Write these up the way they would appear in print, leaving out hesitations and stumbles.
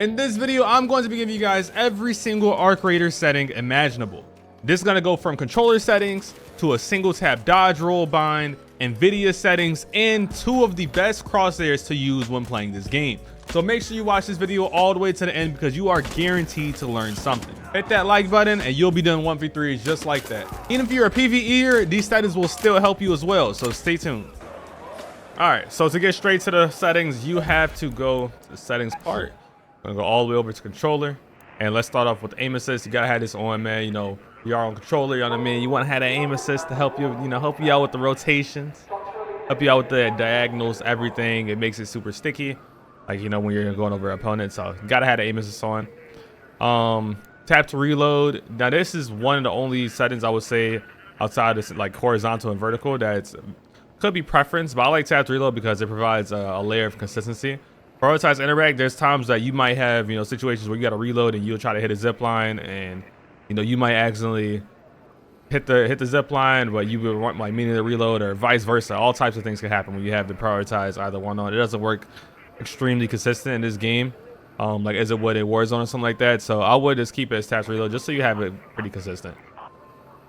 In this video, I'm going to be giving you guys every single arc raider setting imaginable. This is going to go from controller settings to a single tap dodge roll bind, NVIDIA settings, and two of the best crosshairs to use when playing this game. So make sure you watch this video all the way to the end because you are guaranteed to learn something. Hit that like button and you'll be doing 1v3s just like that. Even if you're a PvEer, these settings will still help you as well, so stay tuned. Alright, so to get straight to the settings, you have to go to the settings part. I'm gonna go all the way over to controller, and let's start off with aim assist. You gotta have this on, man. You know, we are on controller, you know what I mean? You want to have that aim assist to help you, help you out with the rotations, help you out with the diagonals, everything. It makes it super sticky, like, when you're going over an opponent. So you gotta have the aim assist on. Tap to reload. Now this is one of the only settings I would say outside of like horizontal and vertical that's could be preference, but I like tap to reload because it provides a layer of consistency. Prioritize interact. There's times that you might have, situations where you got to reload and you'll try to hit a zip line, and you might accidentally hit the zip line, but you would want like meaning to reload, or vice versa. All types of things can happen when you have to prioritize either one on. It doesn't work extremely consistent in this game, like as it would in Warzone or something like that. So I would just keep it as tap to reload, just so you have it pretty consistent.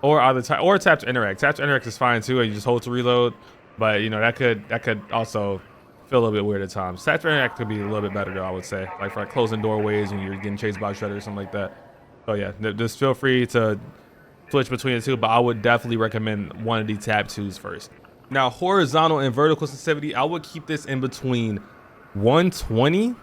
Or either tap to interact. Tap to interact is fine too, and you just hold to reload. But that could also feel a little bit weird at times. Tap to interact could be a little bit better though, I would say. Like for closing doorways when you're getting chased by a shredder or something like that. So yeah, just feel free to switch between the two, but I would definitely recommend one of the tap twos first. Now horizontal and vertical sensitivity, I would keep this in between 120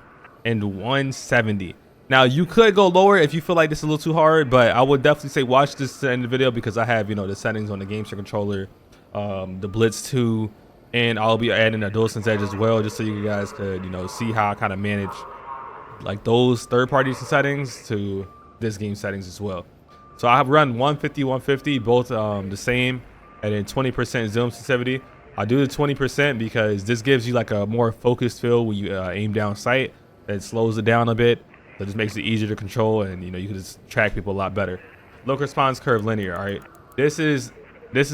and 170. Now you could go lower if you feel like this is a little too hard, but I would definitely say watch this in the video because I have the settings on the GameStar controller, the Blitz 2, and I'll be adding a DualSense Edge as well, just so you guys could see how I kind of manage like those third-party settings to this game settings as well. So I have run 150 150 both the same, and then 20% zoom sensitivity. I do the 20% because this gives you like a more focused feel when you aim down sight. It slows it down a bit, so it just makes it easier to control, and you can just track people a lot better. Look response curve linear. All right, this is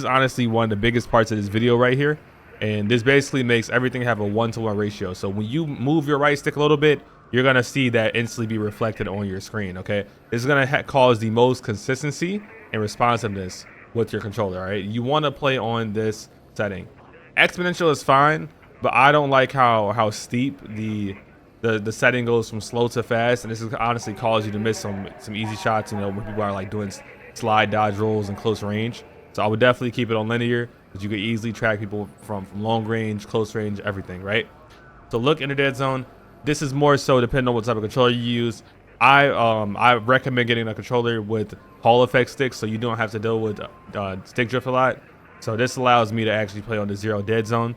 honestly one of the biggest parts of this video right here. And this basically makes everything have a 1-to-1 ratio. So when you move your right stick a little bit, you're going to see that instantly be reflected on your screen. Okay, this is going to cause the most consistency and responsiveness with your controller. All right, you want to play on this setting. Exponential is fine, but I don't like how steep the setting goes from slow to fast, and this is honestly cause you to miss some easy shots, when people are like doing slide dodge rolls in close range. So I would definitely keep it on linear, because you could easily track people from long range, close range, everything, right? So look in the dead zone. This is more so depending on what type of controller you use. I recommend getting a controller with Hall effect sticks, so you don't have to deal with stick drift a lot. So this allows me to actually play on the zero dead zone.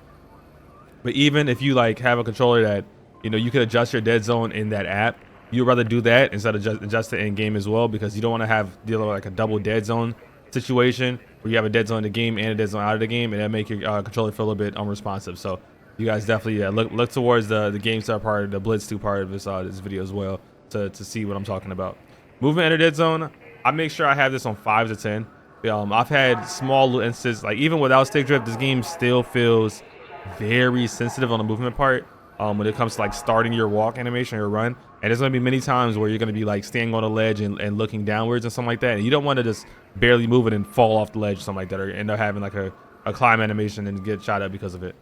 But even if you like have a controller that you could adjust your dead zone in that app, you'd rather do that instead of just adjust it in game as well, because you don't want to deal with like a double dead zone situation where you have a dead zone in the game and a dead zone out of the game, and that make your controller feel a bit unresponsive. So you guys definitely look towards the GameStar part, the Blitz 2 part of this video as well to see what I'm talking about. Movement in the dead zone, I make sure I have this on 5 to 10. I've had small little instances, like even without stick drift, this game still feels very sensitive on the movement part when it comes to like starting your walk animation or run. And there's going to be many times where you're going to be like standing on a ledge and looking downwards and something like that, and you don't want to just barely move it and fall off the ledge or something like that, or end up having like a climb animation and get shot at because of it.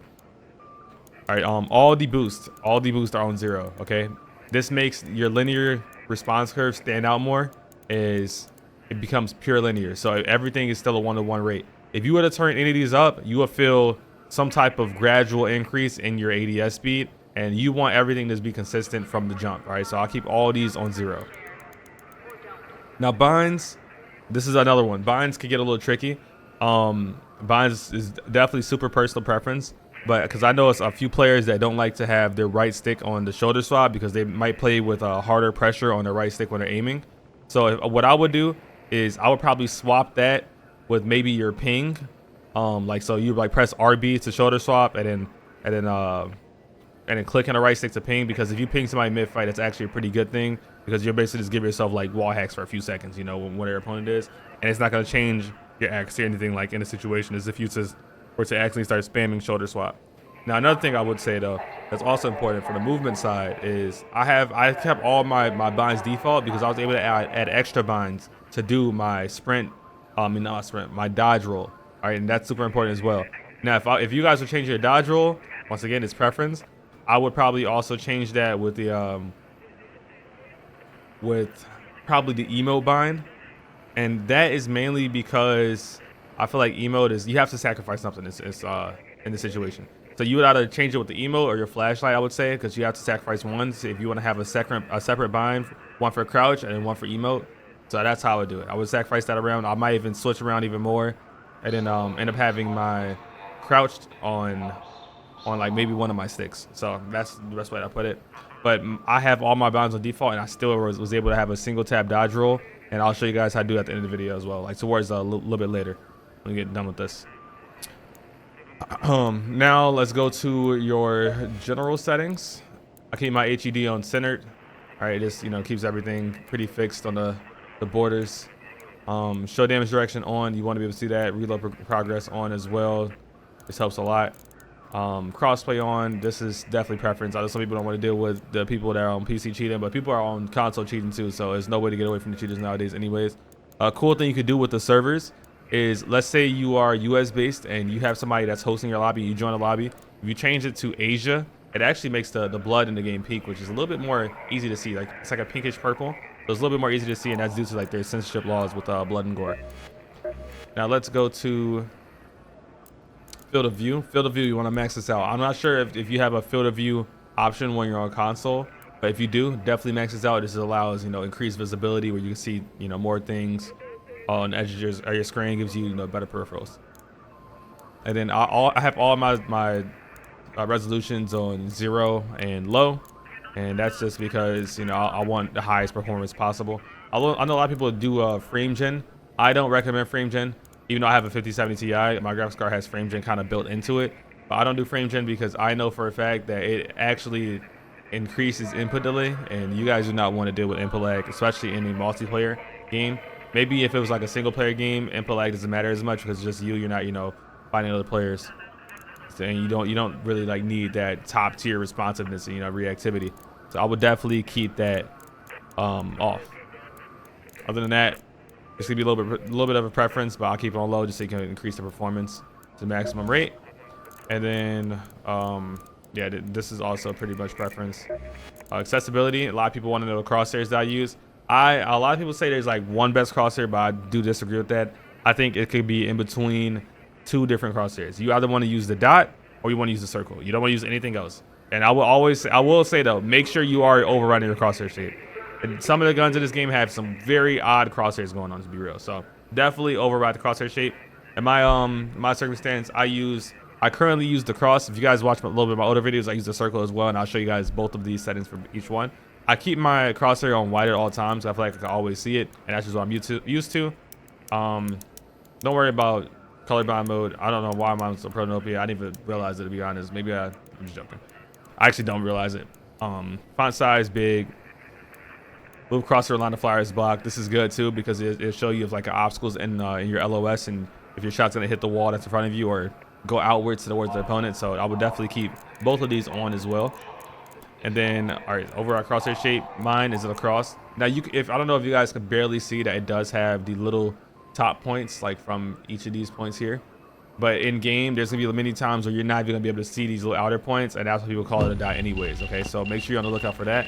All right, all the boosts are on 0. Okay, this makes your linear response curve stand out more, as it becomes pure linear, so everything is still a 1-to-1 rate. If you were to turn any of these up, you will feel some type of gradual increase in your ADS speed, and you want everything to be consistent from the jump. All right, so I'll keep all these on 0. Now binds, this is another one. Binds can get a little tricky. Binds is definitely super personal preference, but because I know it's a few players that don't like to have their right stick on the shoulder swap because they might play with a harder pressure on their right stick when they're aiming. So what I would do is I would probably swap that with maybe your ping. Like, so you like press RB to shoulder swap, and then click on the right stick to ping, because if you ping somebody mid-fight, that's actually a pretty good thing, because you're basically just giving yourself like wall hacks for a few seconds, when your opponent is, and it's not going to change your accuracy or anything like in a situation as if you were to actually start spamming shoulder swap. Now, another thing I would say though, that's also important for the movement side is I kept all my binds default because I was able to add extra binds to do my sprint, not sprint, my dodge roll. All right, and that's super important as well. Now, if you guys would change your dodge roll, once again, it's preference. I would probably also change that with the with probably the emote bind, and that is mainly because I feel like emote is you have to sacrifice something. It's in the situation. So you would either change it with the emote or your flashlight, I would say, because you have to sacrifice one. So if you want to have a separate bind, one for crouch and one for emote. So that's how I would do it. I would sacrifice that around. I might even switch around even more, and then end up having my crouched on like maybe one of my sticks. So that's the best way to put it. But I have all my binds on default, and I still was able to have a single tap dodge roll. And I'll show you guys how to do it at the end of the video as well, like towards a little bit later when we get done with this. Now let's go to your general settings. I keep my HUD on centered. All right, it just keeps everything pretty fixed on the borders. Show damage direction on. You want to be able to see that. Reload progress on as well. This helps a lot. Crossplay on. This is definitely preference. I know some people don't want to deal with the people that are on PC cheating, but people are on console cheating too, so there's no way to get away from the cheaters nowadays anyways. A cool thing you could do with the servers is, let's say you are US based and you have somebody that's hosting your lobby, you join a lobby. If you change it to Asia, it actually makes the blood in the game peak, which is a little bit more easy to see. Like it's like a pinkish purple, so it's a little bit more easy to see, and that's due to like their censorship laws with blood and gore. Now let's go to field of view. Field of view, you want to max this out. I'm not sure if you have a field of view option when you're on console, but if you do, definitely max this out. This allows increased visibility where you can see more things on the edge of your screen, gives you better peripherals. And then I have all my resolutions on 0 and low, and that's just because I want the highest performance possible. I know a lot of people do frame gen. I don't recommend frame gen, even though I have a 5070 Ti. My graphics card has frame gen kind of built into it, but I don't do frame gen because I know for a fact that it actually increases input delay, and you guys do not want to deal with input lag, especially in a multiplayer game. Maybe if it was like a single player game, input lag doesn't matter as much because it's just you're not finding other players, and you don't really like need that top tier responsiveness and reactivity. So I would definitely keep that off. Other than that, it's gonna be a little bit of a preference, but I'll keep it on low just so you can increase the performance to maximum rate. And then yeah, this is also pretty much preference. Accessibility, a lot of people want to know the crosshairs that I use. A lot of people say there's like one best crosshair, but I do disagree with that. I think it could be in between two different crosshairs. You either want to use the dot or you want to use the circle. You don't want to use anything else. And I will say though, make sure you are overriding your crosshair shape. And some of the guns in this game have some very odd crosshairs going on, to be real. So definitely override the crosshair shape. In my circumstance, I currently use the cross. If you guys watch a little bit of my older videos, I use the circle as well, and I'll show you guys both of these settings for each one. I keep my crosshair on white at all times, so I feel like I can always see it, and that's just what I'm used to. Don't worry about colorblind mode. I don't know why mine's so protanopia. I didn't even realize it, to be honest. Maybe I'm just joking. I actually don't realize it. Font size big. Move crosshair line of flyers block. This is good too because it'll show you if like obstacles in your LOS, and if your shot's gonna hit the wall that's in front of you or go outwards towards the opponent. So I would definitely keep both of these on as well. And then, all right, overall crosshair shape, mine is across. Now, if I don't know if you guys can barely see that it does have the little top points, like from each of these points here. But in game, there's gonna be many times where you're not even gonna be able to see these little outer points, and that's what people call it a dot anyways, okay? So make sure you're on the lookout for that.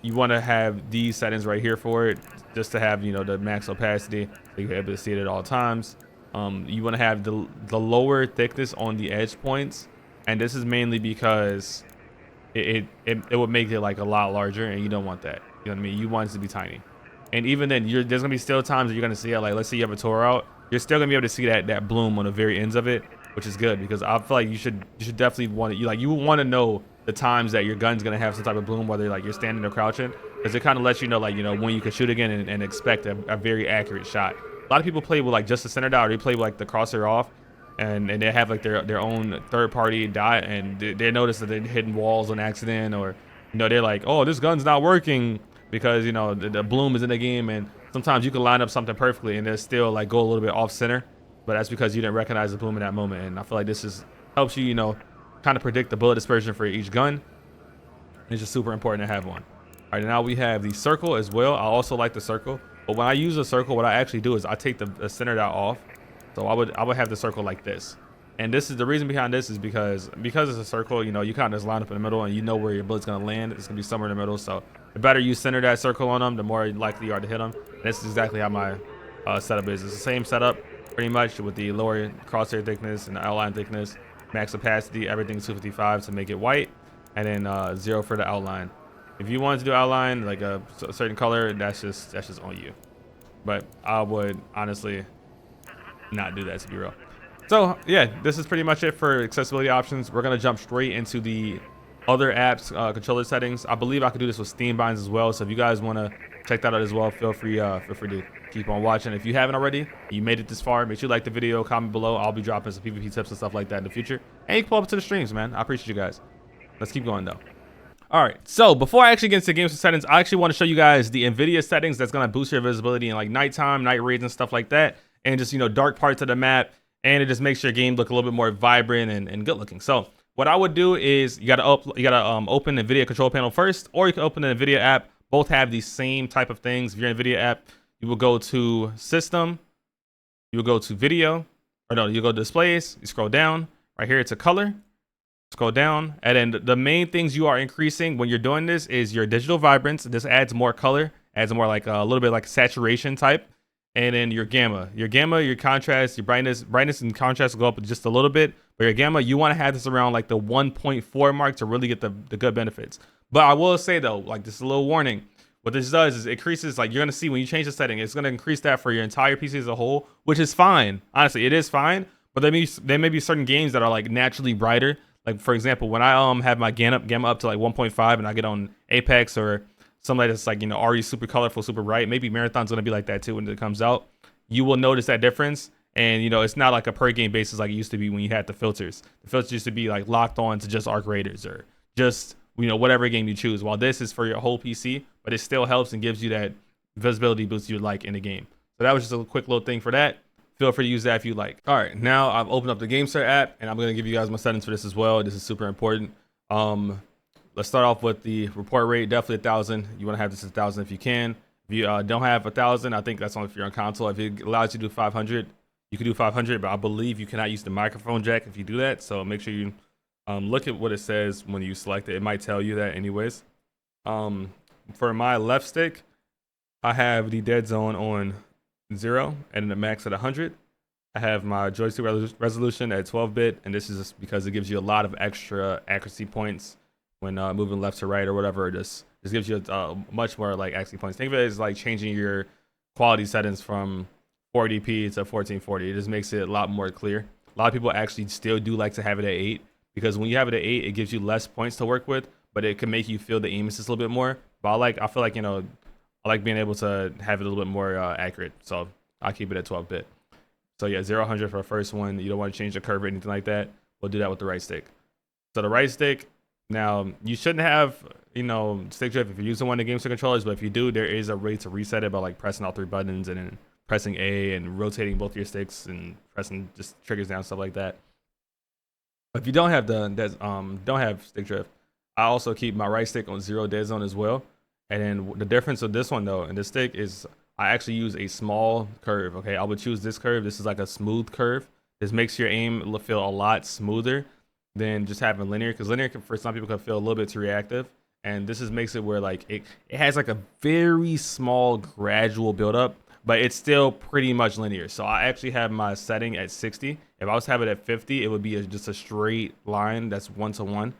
You wanna have these settings right here for it, just to have, the max opacity, so you're able to see it at all times. You wanna have the lower thickness on the edge points. And this is mainly because it would make it like a lot larger, and you don't want that. You know what I mean? You want it to be tiny. And even then, there's gonna be still times that you're gonna see it. Like, let's say you have a Toro out, you're still gonna be able to see that bloom on the very ends of it, which is good because I feel like you should definitely want it. You want to know the times that your gun's gonna have some type of bloom, whether like you're standing or crouching, because it kind of lets you know when you can shoot again and expect a very accurate shot. A lot of people play with like just the center dot, or they play with like the crosshair off. And they have like their own third-party dot, and they notice that they're hitting walls on accident, or they're like, oh, this gun's not working because the bloom is in the game, and sometimes you can line up something perfectly and they'll still like go a little bit off center. but that's because you didn't recognize the boom in that moment. And I feel like this is helps you, you know, kind of predict the bullet dispersion for each gun. It's just super important to have one. All right, now we have the circle as well. I also like the circle, but when I use a circle, what I actually do is I take the center dot off. So I would have the circle like this. And this is the reason behind this is because it's a circle, you know, you kind of just line up in the middle and you know where your bullet's gonna land. It's gonna be somewhere in the middle. So the better you center that circle on them, the more likely you are to hit them. And this is exactly how my setup is. It's the same setup pretty much with the lower crosshair thickness and the outline thickness, max opacity, everything's 255 to make it white, and then 0 for the outline. If you wanted to do outline like a certain color, that's just on you. But I would honestly not do that, to be real. So yeah, this is pretty much it for accessibility options. We're gonna jump straight into the other apps controller settings. I believe I could do this with Steam binds as well. So if you guys want to check that out as well, feel free to keep on watching. If you haven't already, you made it this far, make sure you like the video, comment below. I'll be dropping some PvP tips and stuff like that in the future. And you can pull up to the streams, man. I appreciate you guys. Let's keep going though. All right, so before I actually get into games settings, I actually want to show you guys the NVIDIA settings that's gonna boost your visibility in like nighttime, night raids and stuff like that, and just, you know, dark parts of the map, and it just makes your game look a little bit more vibrant and good looking. So what I would do is you gotta open the NVIDIA control panel first, or you can open the NVIDIA app. Both have the same type of things. If you're in NVIDIA app, you will go to System, you will go to Video, or no, you go to Displays, you scroll down. Right here, it's a color. Scroll down, and then the main things you are increasing when you're doing this is your digital vibrance. This adds more color, adds more like a little bit like saturation type, and then your gamma, your contrast, your brightness and contrast will go up just a little bit. But your gamma, you want to have this around like the 1.4 mark to really get the good benefits. But I will say though, like this is a little warning. What this does is it increases, like you're gonna see when you change the setting, it's gonna increase that for your entire PC as a whole, which is fine. Honestly, it is fine. But there may be certain games that are like naturally brighter. Like for example, when I have my gamma up to like 1.5 and I get on Apex or something that's like, you know, already super colorful, super bright, maybe Marathon's gonna be like that too when it comes out. You will notice that difference. And you know, it's not like a per game basis like it used to be when you had the filters. The filters used to be like locked on to just Arc Raiders or just, you know, whatever game you choose. While this is for your whole PC, but it still helps and gives you that visibility boost you like in the game. So that was just a quick little thing for that. Feel free to use that if you like. All right, now I've opened up the GameStar app and I'm gonna give you guys my settings for this as well. This is super important. Let's start off with the report rate. Definitely 1,000. You wanna have this at 1,000 if you can. If you don't have 1,000, I think that's only if you're on console. If it allows you to do 500, you can do 500, but I believe you cannot use the microphone jack if you do that. So make sure you look at what it says when you select it. It might tell you that anyways. For my left stick, I have the dead zone on 0 and then the max at 100. I have my joystick resolution at 12-bit, and this is just because it gives you a lot of extra accuracy points when moving left to right or whatever. This gives you much more like accuracy points. Think of it as like changing your quality settings from 480p to 1440. It just makes it a lot more clear. A lot of people actually still do like to have it at 8 because when you have it at 8, it gives you less points to work with, but it can make you feel the aim assist a little bit more. But I feel like, you know, I like being able to have it a little bit more accurate. So I'll keep it at 12-bit. So yeah, 0-100 for the first one. You don't want to change the curve or anything like that. We'll do that with the right stick. So the right stick, now you shouldn't have, you know, stick drift if you're using one of the GameStar controllers, but if you do, there is a way to reset it by like pressing all 3 buttons and then pressing A and rotating both your sticks and pressing just triggers down, stuff like that. But if you don't have stick drift, I also keep my right stick on 0 dead zone as well. And then the difference of this one though, and this stick is I actually use a small curve. Okay, I would choose this curve. This is like a smooth curve. This makes your aim feel a lot smoother than just having linear, because linear for some people can feel a little bit too reactive. And this makes it where like it has like a very small gradual buildup, but it's still pretty much linear. So I actually have my setting at 60. If I was to have it at 50, it would be just a straight line that's 1-to-1.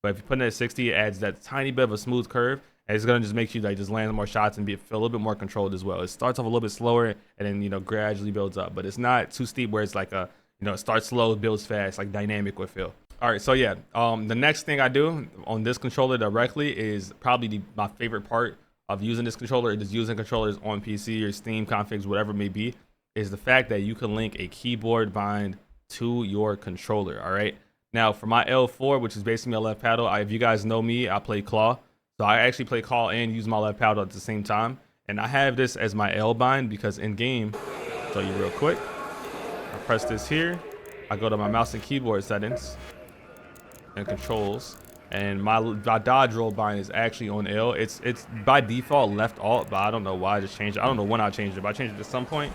But if you put it at 60, it adds that tiny bit of a smooth curve. And it's gonna just make you like just land more shots and feel a little bit more controlled as well. It starts off a little bit slower and then, you know, gradually builds up, but it's not too steep where it's like a, you know, it starts slow, builds fast, like dynamic would feel. All right, so yeah, the next thing I do on this controller directly is probably my favorite part of using this controller, and just using controllers on PC or Steam configs, whatever it may be, is the fact that you can link a keyboard bind to your controller. All right, now for my L4, which is basically my left paddle, if you guys know me, I play claw. So I actually play claw and use my left paddle at the same time. And I have this as my L bind because in game, I'll show you real quick. press this here. I go to my mouse and keyboard settings and controls, and my dodge roll bind is actually on L. It's by default left alt, but I don't know why I just changed it. I don't know when I changed it, but I changed it at some point.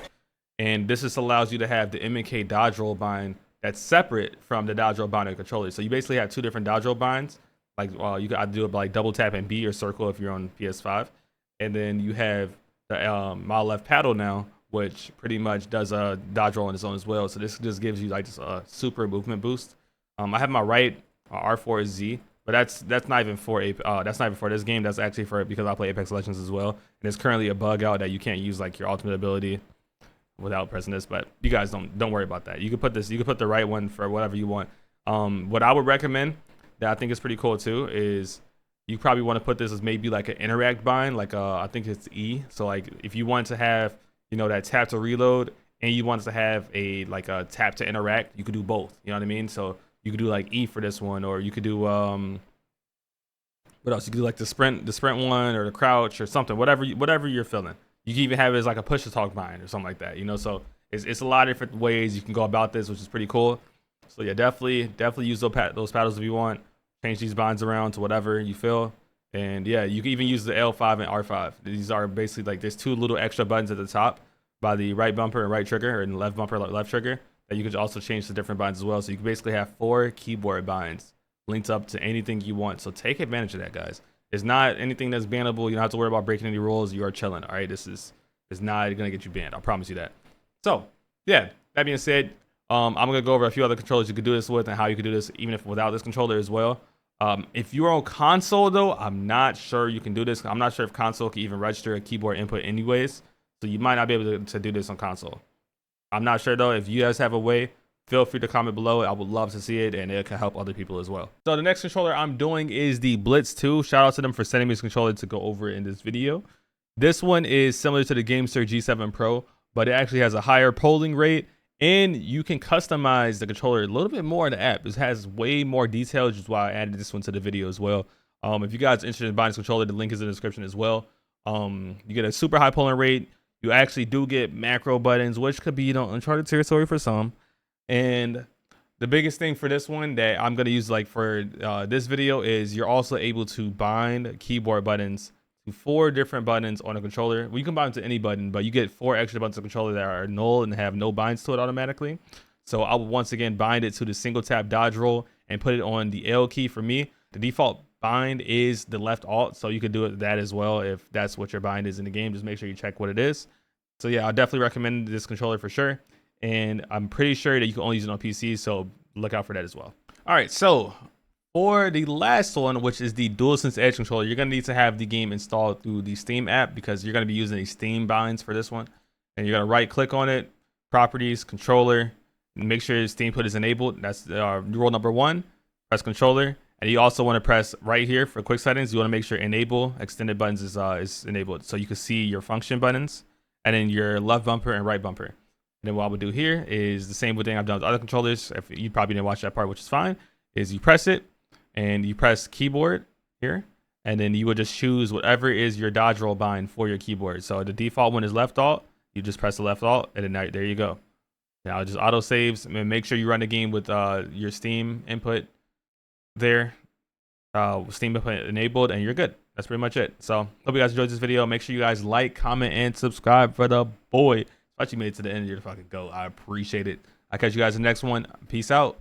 And this just allows you to have the 𝗖𝗥𝗢𝗧𝗥𝗢𝗥 dodge roll bind that's separate from the dodge roll bind on the controller. So you basically have two different dodge roll binds. Like you could do it by like double tap and B or circle if you're on PS5, and then you have the my left paddle now, which pretty much does a dodge roll on its own as well. So this just gives you like just a super movement boost. I have my right R4 is Z, but that's not even for that's not even for this game. That's actually for because I play Apex Legends as well, and there's currently a bug out that you can't use like your ultimate ability without pressing this. But you guys don't worry about that. You can put this, you can put the right one for whatever you want. What I would recommend that I think is pretty cool too is you probably want to put this as maybe like an interact bind, like I think it's E. So like if you want to have, you know, that tap to reload and you want to have a like a tap to interact, you could do both. You know what I mean? So you could do like E for this one, or you could do what else? You could do like the sprint one, or the crouch, or something. Whatever you're feeling. You can even have it as like a push to talk bind or something like that. You know, so it's a lot of different ways you can go about this, which is pretty cool. So yeah, definitely use those paddles if you want. Change these binds around to whatever you feel. And yeah, you can even use the L5 and R5. These are basically like there's two little extra buttons at the top by the right bumper and right trigger, or in the left bumper left trigger, that you can also change to different binds as well. So you can basically have 4 keyboard binds linked up to anything you want. So take advantage of that, guys. It's not anything that's bannable. You don't have to worry about breaking any rules. You are chilling. All right, this is not gonna get you banned. I promise you that. So yeah, that being said, I'm gonna go over a few other controllers you could do this with and how you could do this even if without this controller as well. If you're on console though, I'm not sure you can do this. I'm not sure if console can even register a keyboard input anyways. So you might not be able to do this on console. I'm not sure though. If you guys have a way, feel free to comment below. I would love to see it, and it can help other people as well. So the next controller I'm doing is the Blitz 2. Shout out to them for sending me this controller to go over in this video. This one is similar to the 𝗖𝗥𝗢𝗧𝗥𝗢𝗥𝗡𝗥 Pro, but it actually has a higher polling rate, and you can customize the controller a little bit more in the app. It has way more details, which is why I added this one to the video as well. If you guys are interested in buying this controller, the link is in the description as well. You get a super high polling rate. You actually do get macro buttons, which could be, you know, uncharted territory for some. And the biggest thing for this one that I'm going to use like for this video is you're also able to bind keyboard buttons to 4 different buttons on a controller. Well, you can bind them to any button, but you get 4 extra buttons on the controller that are null and have no binds to it automatically. So I will once again bind it to the single tap dodge roll and put it on the L key for me. The default bind is the left alt, so you could do it that as well if that's what your bind is in the game. Just make sure you check what it is. So yeah, I'll definitely recommend this controller for sure. And I'm pretty sure that you can only use it on PC, so look out for that as well. All right, so for the last one, which is the DualSense Edge controller, you're gonna need to have the game installed through the Steam app because you're gonna be using the Steam binds for this one. And you're gonna right click on it, properties, controller, and make sure Steam input is enabled. That's rule number 1. Press controller, and you also want to press right here for quick settings. You want to make sure enable extended buttons is enabled, so you can see your function buttons, and then your left bumper and right bumper. And then what I would do here is the same thing I've done with other controllers. If you probably didn't watch that part, which is fine, is you press it and you press keyboard here, and then you would just choose whatever is your dodge roll bind for your keyboard. So the default one is left alt. You just press the left alt, and then there you go. Now it just auto saves, and make sure you run the game with your Steam input there, Steam input enabled, and you're good. That's pretty much it. So hope you guys enjoyed this video. Make sure you guys like, comment, and subscribe for the boy. Especially made it to the end of your fucking go. I appreciate it. I'll catch you guys in the next one. Peace out.